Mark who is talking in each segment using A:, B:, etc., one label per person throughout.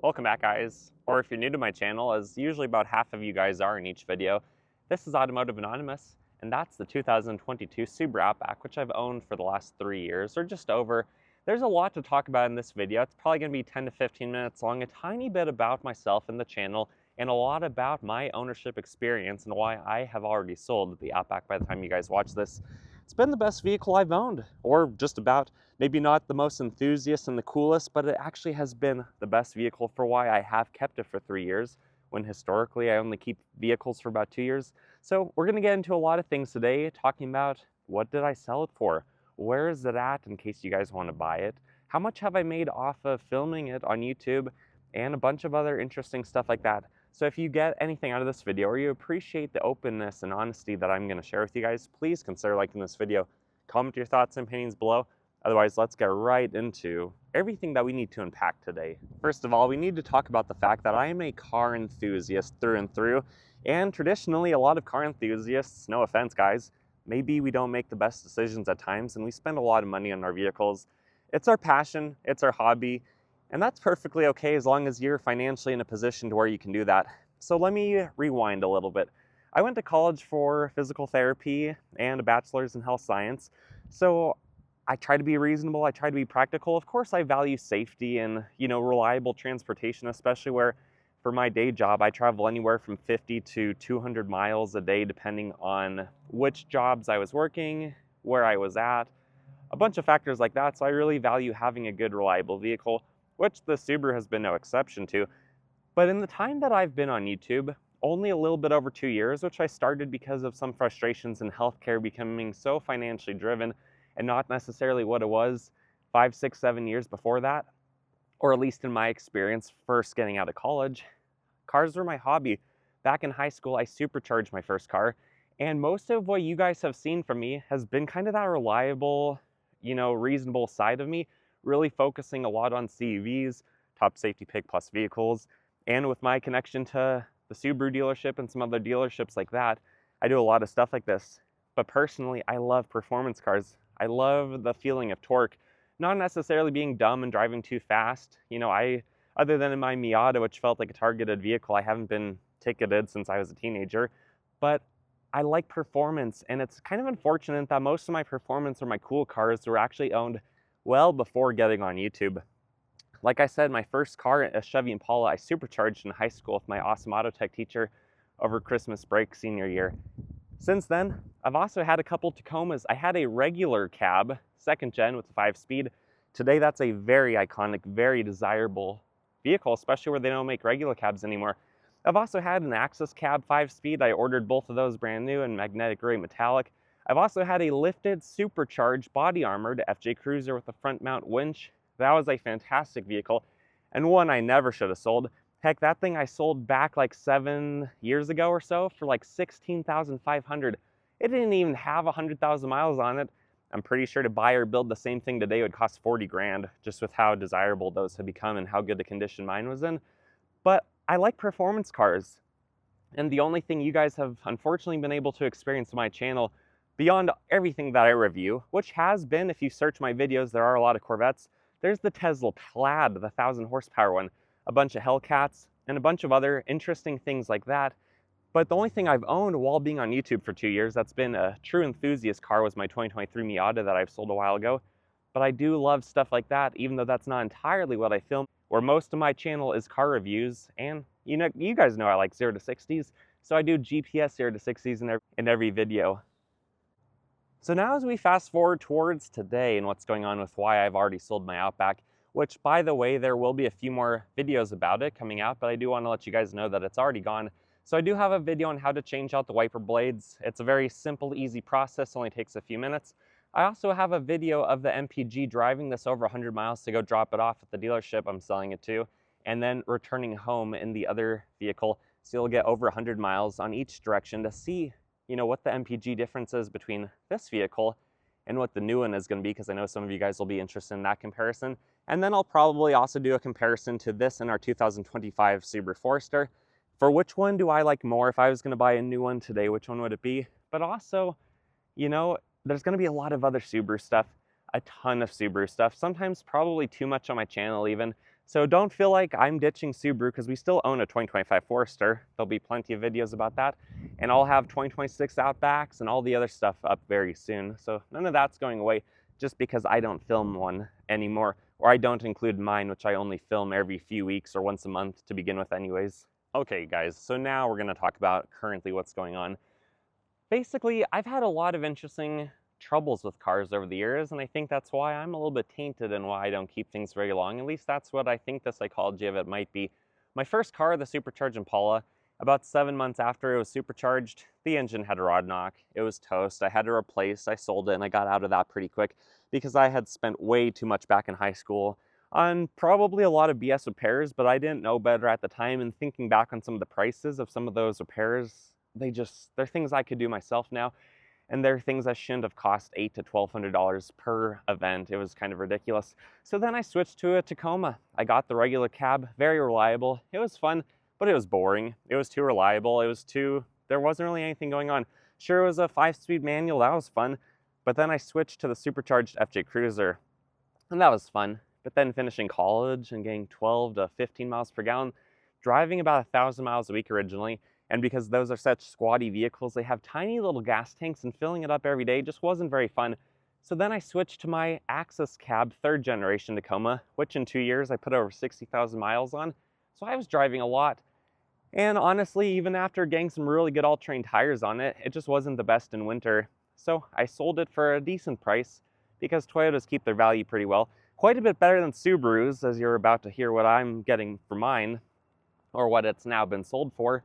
A: Welcome back, guys. Or if you're new to my channel, as usually about half of you guys are in each video, this is Automotive Anonymous, and that's the 2022 Subaru Outback, which I've owned for the last 3 years, or just over. There's a lot to talk about in this video. It's probably going to be 10 to 15 minutes long, a tiny bit about myself and the channel, and a lot about my ownership experience and why I have already sold the Outback by the time you guys watch this. It's been the best vehicle I've owned, or just about. Maybe not the most enthusiast and the coolest, but it actually has been the best vehicle for why I have kept it for 3 years, when historically I only keep vehicles for about 2 years. So we're gonna get into a lot of things today, talking about what did I sell it for? Where is it at in case you guys wanna buy it? How much have I made off of filming it on YouTube? And a bunch of other interesting stuff like that. So if you get anything out of this video, or you appreciate the openness and honesty that I'm gonna share with you guys, please consider liking this video. Comment your thoughts and opinions below. Otherwise, let's get right into everything that we need to unpack today. First of all, we need to talk about the fact that I am a car enthusiast through and through, and traditionally a lot of car enthusiasts, no offense guys, maybe we don't make the best decisions at times and we spend a lot of money on our vehicles. It's our passion, it's our hobby, and that's perfectly okay as long as you're financially in a position to where you can do that. So let me rewind a little bit. I went to college for physical therapy and a bachelor's in health science. So I try to be reasonable, I try to be practical. Of course, I value safety and, reliable transportation, especially where for my day job, I travel anywhere from 50 to 200 miles a day, depending on which jobs I was working, where I was at, a bunch of factors like that. So I really value having a good, reliable vehicle, which the Subaru has been no exception to. But in the time that I've been on YouTube, only a little bit over 2 years, which I started because of some frustrations in healthcare becoming so financially driven, and not necessarily what it was 5, 6, 7 years before that, or at least in my experience, first getting out of college. Cars were my hobby. Back in high school, I supercharged my first car, and most of what you guys have seen from me has been kind of that reliable, reasonable side of me, really focusing a lot on CUVs, top safety pick plus vehicles, and with my connection to the Subaru dealership and some other dealerships like that, I do a lot of stuff like this. But personally, I love performance cars. I love the feeling of torque, not necessarily being dumb and driving too fast. Other than in my Miata, which felt like a targeted vehicle, I haven't been ticketed since I was a teenager, but I like performance, and it's kind of unfortunate that most of my performance or my cool cars were actually owned well before getting on YouTube. Like I said, my first car, a Chevy Impala, I supercharged in high school with my awesome auto tech teacher over Christmas break senior year. Since then, I've also had a couple Tacomas. I had a regular cab, second gen with a 5-speed. Today, that's a very iconic, very desirable vehicle, especially where they don't make regular cabs anymore. I've also had an Access cab 5-speed. I ordered both of those brand new in magnetic gray metallic. I've also had a lifted, supercharged, body armored FJ Cruiser with a front mount winch. That was a fantastic vehicle, and one I never should have sold. Heck, that thing I sold back like 7 years ago or so for like $16,500. It didn't even have 100,000 miles on it. I'm pretty sure to buy or build the same thing today would cost 40 grand, just with how desirable those have become and how good the condition mine was in. But I like performance cars. And the only thing you guys have unfortunately been able to experience on my channel, beyond everything that I review, which has been, if you search my videos, there are a lot of Corvettes. There's the Tesla Plaid, the 1,000 horsepower one, a bunch of Hellcats, and a bunch of other interesting things like that. But the only thing I've owned while being on YouTube for 2 years that's been a true enthusiast car was my 2023 Miata that I've sold a while ago. But I do love stuff like that, even though that's not entirely what I film, where most of my channel is car reviews. And you guys know I like 0 to 60s, so I do GPS 0 to 60s in every video. So now as we fast forward towards today and what's going on with why I've already sold my Outback, which by the way, there will be a few more videos about it coming out, but I do want to let you guys know that it's already gone. So I do have a video on how to change out the wiper blades. It's a very simple, easy process, only takes a few minutes. I also have a video of the MPG driving this over 100 miles to go drop it off at the dealership I'm selling it to, and then returning home in the other vehicle. So you'll get over 100 miles on each direction to see what the MPG difference is between this vehicle and what the new one is going to be, because I know some of you guys will be interested in that comparison. And then I'll probably also do a comparison to this and our 2025 Subaru Forester. For which one do I like more? If I was going to buy a new one today, which one would it be? But also, there's going to be a lot of other Subaru stuff, a ton of Subaru stuff, sometimes probably too much on my channel even. So don't feel like I'm ditching Subaru because we still own a 2025 Forester. There'll be plenty of videos about that. And I'll have 2026 Outbacks and all the other stuff up very soon. So none of that's going away just because I don't film one anymore. Or I don't include mine, which I only film every few weeks or once a month to begin with anyways. Okay guys, so now we're going to talk about currently what's going on. Basically, I've had a lot of interesting troubles with cars over the years, and I think that's why I'm a little bit tainted and why I don't keep things very long. At least that's what I think the psychology of it might be. My first car, the supercharged Impala, about 7 months after it was supercharged, the engine had a rod knock. It was toast. I had to replace. I sold it, and I got out of that pretty quick because I had spent way too much back in high school on probably a lot of BS repairs, but I didn't know better at the time. And thinking back on some of the prices of some of those repairs, they're things I could do myself now. And they're things that shouldn't have cost $800 to $1,200 per event. It was kind of ridiculous. So then I switched to a Tacoma. I got the regular cab, very reliable. It was fun, but it was boring. It was too reliable. There wasn't really anything going on. Sure, it was a 5-speed manual, that was fun. But then I switched to the supercharged FJ Cruiser, and that was fun. But then finishing college and getting 12 to 15 miles per gallon, driving about 1,000 miles a week originally, and because those are such squatty vehicles, they have tiny little gas tanks, and filling it up every day just wasn't very fun. So then I switched to my Access Cab 3rd generation Tacoma, which in 2 years I put over 60,000 miles on. So I was driving a lot. And honestly, even after getting some really good all-terrain tires on it, it just wasn't the best in winter. So I sold it for a decent price because Toyotas keep their value pretty well. Quite a bit better than Subarus, as you're about to hear what I'm getting for mine, or what it's now been sold for.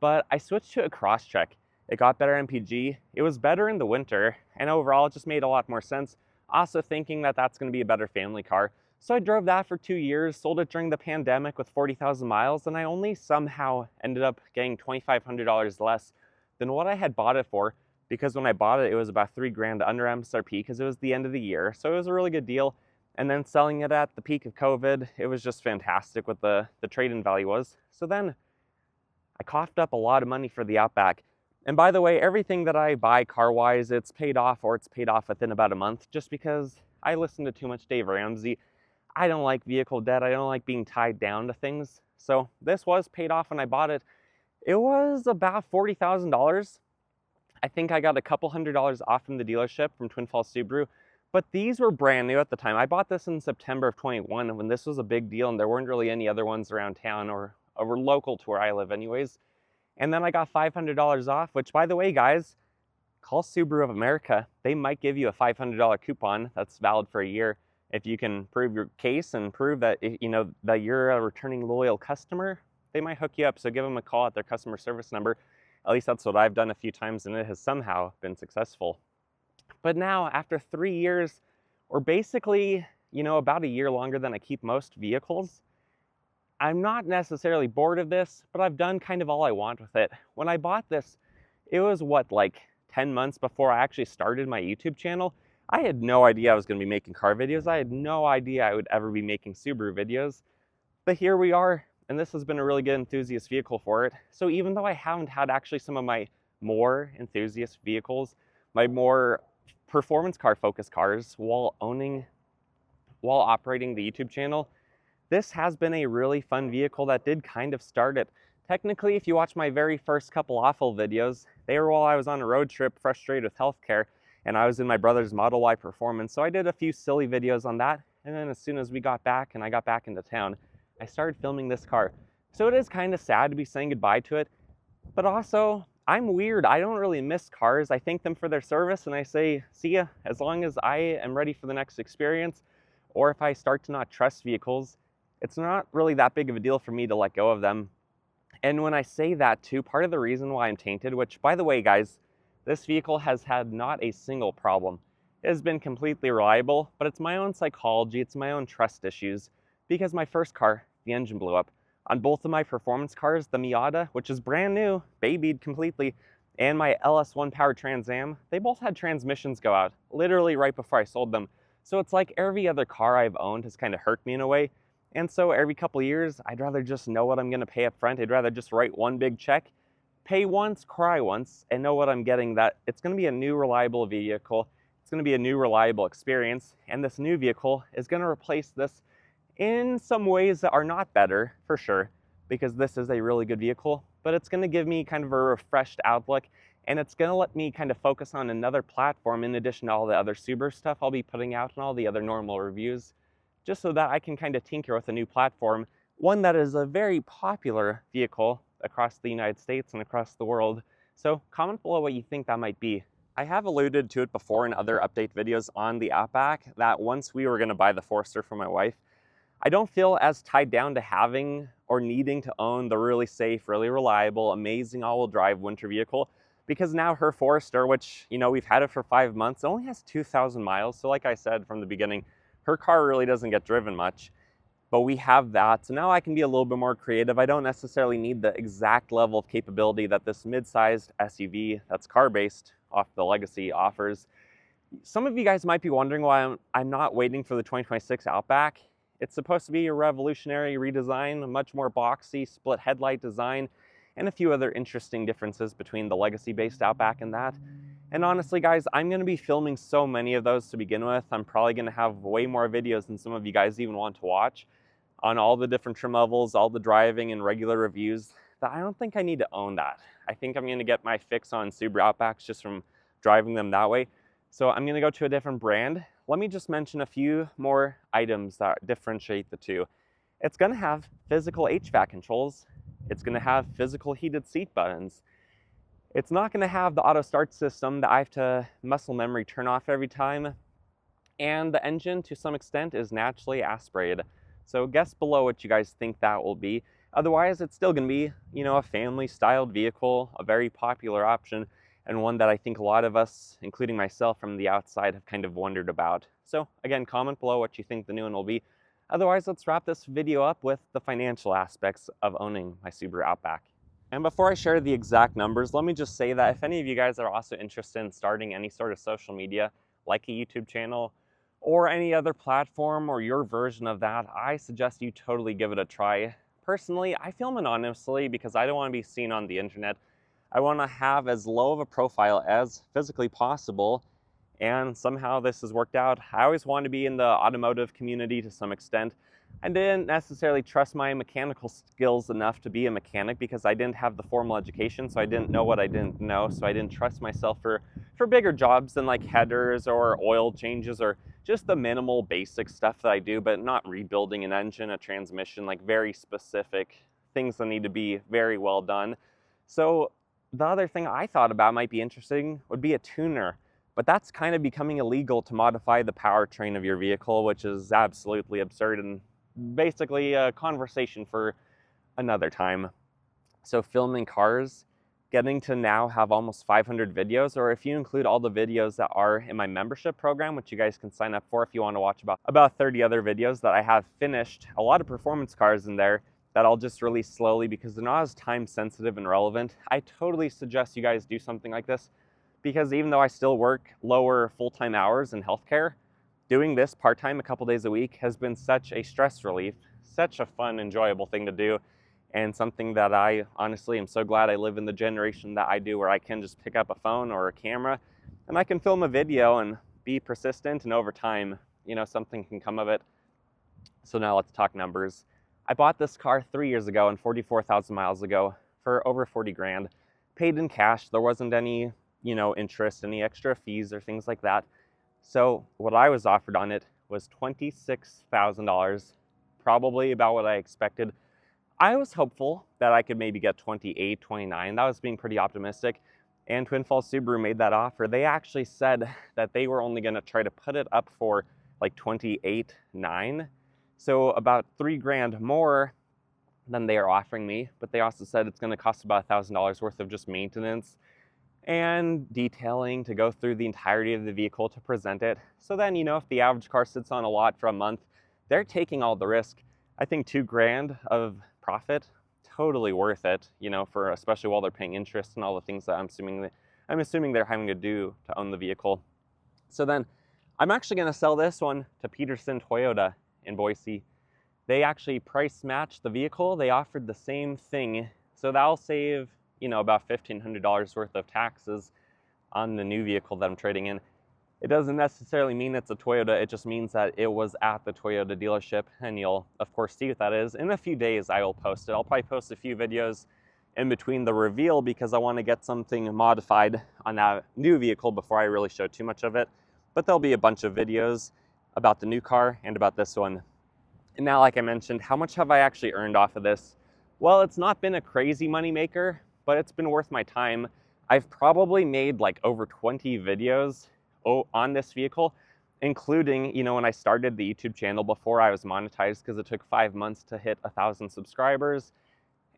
A: But I switched to a Crosstrek. It got better MPG, it was better in the winter, and overall it just made a lot more sense. Also thinking that that's going to be a better family car. So I drove that for 2 years, sold it during the pandemic with 40,000 miles, and I only somehow ended up getting $2,500 less than what I had bought it for, because when I bought it, it was about $3,000 under MSRP because it was the end of the year. So it was a really good deal. And then selling it at the peak of COVID, it was just fantastic what the trade-in value was. So then I coughed up a lot of money for the Outback. And by the way, everything that I buy car-wise, it's paid off, or it's paid off within about a month, just because I listen to too much Dave Ramsey. I don't like vehicle debt. I don't like being tied down to things. So this was paid off when I bought it. It was about $40,000. I think I got a couple $100s off from the dealership from Twin Falls Subaru, but these were brand new at the time. I bought this in September of 21 when this was a big deal, and there weren't really any other ones around town or local to where I live anyways. And then I got $500 off, which, by the way, guys, call Subaru of America. They might give you a $500 coupon that's valid for a year. If you can prove your case and prove that, that you're a returning loyal customer, they might hook you up. So give them a call at their customer service number. At least that's what I've done a few times, and it has somehow been successful. But now, after 3 years, or basically, about a year longer than I keep most vehicles, I'm not necessarily bored of this, but I've done kind of all I want with it. When I bought this, it was like 10 months before I actually started my YouTube channel. I had no idea I was going to be making car videos. I had no idea I would ever be making Subaru videos. But here we are, and this has been a really good enthusiast vehicle for it. So even though I haven't had actually some of my more enthusiast vehicles, my more performance car focused cars while operating the YouTube channel, this has been a really fun vehicle that did kind of start it. Technically, if you watch my very first couple awful videos, they were while I was on a road trip frustrated with healthcare, and I was in my brother's Model Y Performance. So I did a few silly videos on that, and then as soon as we got back and I got back into town, I started filming this car. So it is kind of sad to be saying goodbye to it, but also I'm weird. I don't really miss cars. I thank them for their service and I say, see ya, as long as I am ready for the next experience, or if I start to not trust vehicles, it's not really that big of a deal for me to let go of them. And when I say that too, part of the reason why I'm tainted, which by the way, guys, this vehicle has had not a single problem. It has been completely reliable, but it's my own psychology, it's my own trust issues. Because my first car, the engine blew up. On both of my performance cars, the Miata, which is brand new, babied completely, and my LS1 powered Trans Am, they both had transmissions go out, literally right before I sold them. So it's like every other car I've owned has kind of hurt me in a way. And so every couple of years, I'd rather just know what I'm going to pay up front. I'd rather just write one big check, pay once, cry once, and know what I'm getting, that it's going to be a new reliable vehicle. It's going to be a new reliable experience. And this new vehicle is going to replace this in some ways that are not better, for sure, because this is a really good vehicle, but it's going to give me kind of a refreshed outlook, and it's going to let me kind of focus on another platform in addition to all the other Subaru stuff I'll be putting out and all the other normal reviews, just so that I can kind of tinker with a new platform, one that is a very popular vehicle across the United States and across the world. So comment below what you think that might be. I have alluded to it before in other update videos on the Outback that once we were going to buy the Forester for my wife, I don't feel as tied down to having or needing to own the really safe, really reliable, amazing all-wheel drive winter vehicle, because now her Forester, which, you know, we've had it for 5 months, only has 2,000 miles. So like I said from the beginning, her car really doesn't get driven much, but we have that. So now I can be a little bit more creative. I don't necessarily need the exact level of capability that this mid-sized SUV that's car-based off the Legacy offers. Some of you guys might be wondering why I'm not waiting for the 2026 Outback. It's supposed to be a revolutionary redesign, a much more boxy split headlight design, and a few other interesting differences between the Legacy-based Outback and that. And honestly, guys, I'm going to be filming so many of those to begin with. I'm probably going to have way more videos than some of you guys even want to watch on all the different trim levels, all the driving and regular reviews, that I don't think I need to own that. I think I'm going to get my fix on Subaru Outbacks just from driving them that way. So I'm going to go to a different brand. Let me just mention a few more items that differentiate the two. It's going to have physical HVAC controls. It's going to have physical heated seat buttons. It's not going to have the auto start system that I have to muscle memory turn off every time. And the engine, to some extent, is naturally aspirated. So guess below what you guys think that will be. Otherwise, it's still going to be, you know, a family-styled vehicle, a very popular option, and one that I think a lot of us, including myself from the outside, have kind of wondered about. So again, comment below what you think the new one will be. Otherwise, let's wrap this video up with the financial aspects of owning my Subaru Outback. And before I share the exact numbers, let me just say that if any of you guys are also interested in starting any sort of social media, like a YouTube channel, or any other platform or your version of that, I suggest you totally give it a try. Personally, I film anonymously because I don't want to be seen on the internet. I want to have as low of a profile as physically possible, and somehow this has worked out. I always wanted to be in the automotive community to some extent. I didn't necessarily trust my mechanical skills enough to be a mechanic because I didn't have the formal education, so I didn't know what I didn't know, so I didn't trust myself for bigger jobs than like headers or oil changes or just the minimal basic stuff that I do, but not rebuilding an engine, a transmission, like very specific things that need to be very well done. So the other thing I thought about might be interesting would be a tuner, but that's kind of becoming illegal to modify the powertrain of your vehicle, which is absolutely absurd and basically a conversation for another time. So filming cars, getting to now have almost 500 videos, or if you include all the videos that are in my membership program, which you guys can sign up for if you want to watch about 30 other videos that I have finished, a lot of performance cars in there that I'll just release slowly because they're not as time sensitive and relevant. I totally suggest you guys do something like this, because even though I still work lower full-time hours in healthcare, doing this part-time a couple days a week has been such a stress relief, such a fun, enjoyable thing to do, and something that I honestly am so glad I live in the generation that I do, where I can just pick up a phone or a camera and I can film a video and be persistent, and over time, you know, something can come of it. So now let's talk numbers. I bought this car 3 years ago and 44,000 miles ago for over 40 grand, paid in cash. There wasn't any, you know, interest, any extra fees or things like that. So what I was offered on it was $26,000, probably about what I expected. I was hopeful that I could maybe get 28, 29. That was being pretty optimistic. And Twin Falls Subaru made that offer. They actually said that they were only going to try to put it up for like 28.9. So about 3 grand more than they are offering me. But they also said it's going to cost about $1,000 worth of just maintenance and detailing to go through the entirety of the vehicle to present it. So then, you know, if the average car sits on a lot for a month, they're taking all the risk. I think 2 grand of profit, totally worth it, you know, for especially while they're paying interest and all the things that I'm assuming they're having to do to own the vehicle. So then I'm actually going to sell this one to Peterson Toyota in Boise. They actually price matched the vehicle. They offered the same thing. So that'll save, you know, about $1,500 worth of taxes on the new vehicle that I'm trading in. It doesn't necessarily mean it's a Toyota, it just means that it was at the Toyota dealership, and you'll of course see what that is. In a few days I will post it. I'll probably post a few videos in between the reveal because I want to get something modified on that new vehicle before I really show too much of it. But there'll be a bunch of videos about the new car and about this one. And now, like I mentioned, how much have I actually earned off of this? Well, it's not been a crazy money maker, but it's been worth my time. I've probably made like over 20 videos on this vehicle, including, you know, when I started the YouTube channel before I was monetized, because it took 5 months to hit 1,000 subscribers.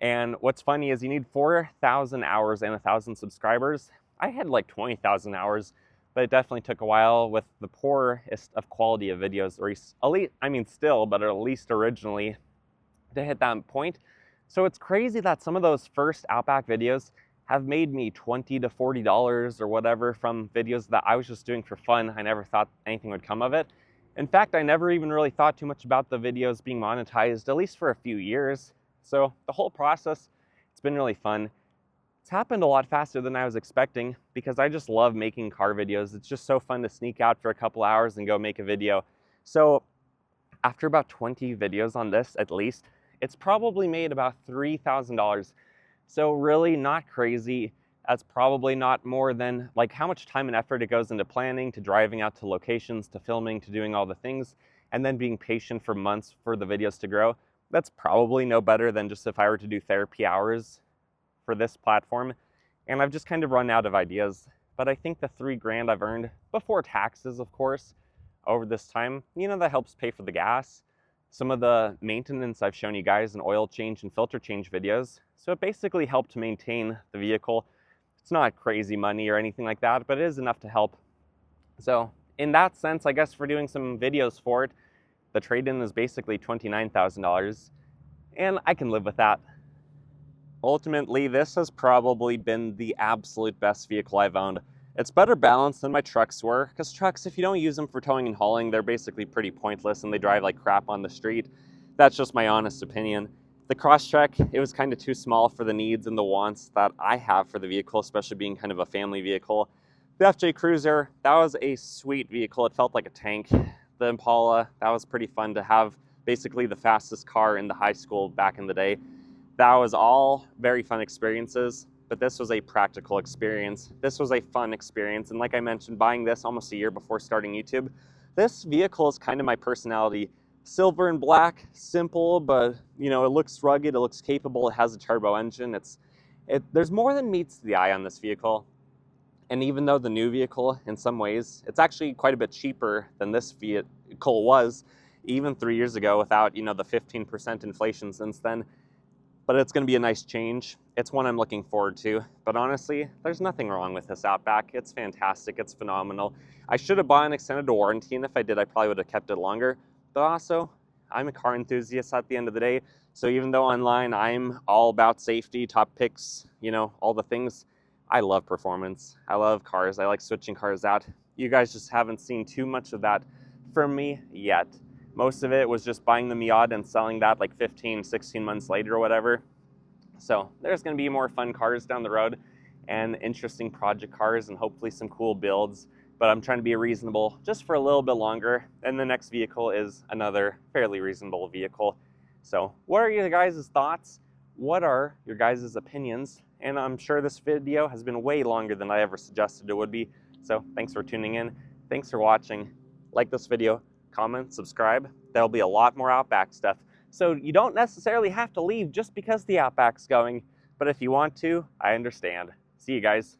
A: And what's funny is you need 4,000 hours and 1,000 subscribers. I had like 20,000 hours, but it definitely took a while with the poorest of quality of videos, or at least, I mean still, but at least originally, to hit that point. So it's crazy that some of those first Outback videos have made me $20 to $40 or whatever from videos that I was just doing for fun. I never thought anything would come of it. In fact, I never even really thought too much about the videos being monetized, at least for a few years. So the whole process, it's been really fun. It's happened a lot faster than I was expecting because I just love making car videos. It's just so fun to sneak out for a couple hours and go make a video. So after about 20 videos on this, at least, it's probably made about $3,000. So really not crazy. That's probably not more than like how much time and effort it goes into planning, to driving out to locations, to filming, to doing all the things, and then being patient for months for the videos to grow. That's probably no better than just if I were to do therapy hours for this platform. And I've just kind of run out of ideas. But I think the $3,000 I've earned before taxes, of course, over this time, you know, that helps pay for the gas. Some of the maintenance I've shown you guys in oil change and filter change videos. So it basically helped maintain the vehicle. It's not crazy money or anything like that, but it is enough to help. So in that sense, I guess for doing some videos for it, the trade-in is basically $29,000, and I can live with that. Ultimately, this has probably been the absolute best vehicle I've owned. It's better balanced than my trucks were, because trucks, if you don't use them for towing and hauling, they're basically pretty pointless and they drive like crap on the street. That's just my honest opinion. The Crosstrek, it was kind of too small for the needs and the wants that I have for the vehicle, especially being kind of a family vehicle. The FJ Cruiser, that was a sweet vehicle. It felt like a tank. The Impala, that was pretty fun to have, basically the fastest car in the high school back in the day. That was all very fun experiences, but this was a practical experience. This was a fun experience, and like I mentioned, buying this almost a year before starting YouTube, this vehicle is kind of my personality. Silver and black, simple, but you know, it looks rugged, it looks capable, it has a turbo engine. There's more than meets the eye on this vehicle. And even though the new vehicle, in some ways, it's actually quite a bit cheaper than this vehicle was even 3 years ago without, you know, the 15% inflation since then. But it's going to be a nice change. It's one I'm looking forward to. But honestly, there's nothing wrong with this Outback. It's fantastic. It's phenomenal. I should have bought an extended warranty, and if I did, I probably would have kept it longer. But also, I'm a car enthusiast at the end of the day. So even though online I'm all about safety, top picks, you know, all the things, I love performance. I love cars. I like switching cars out. You guys just haven't seen too much of that from me yet. Most of it was just buying the Miata and selling that like 15, 16 months later or whatever. So there's going to be more fun cars down the road and interesting project cars and hopefully some cool builds. But I'm trying to be reasonable just for a little bit longer. And the next vehicle is another fairly reasonable vehicle. So what are your guys' thoughts? What are your guys' opinions? And I'm sure this video has been way longer than I ever suggested it would be. So thanks for tuning in. Thanks for watching. Like this video, comment, subscribe. There'll be a lot more Outback stuff. So you don't necessarily have to leave just because the Outback's going. But if you want to, I understand. See you guys.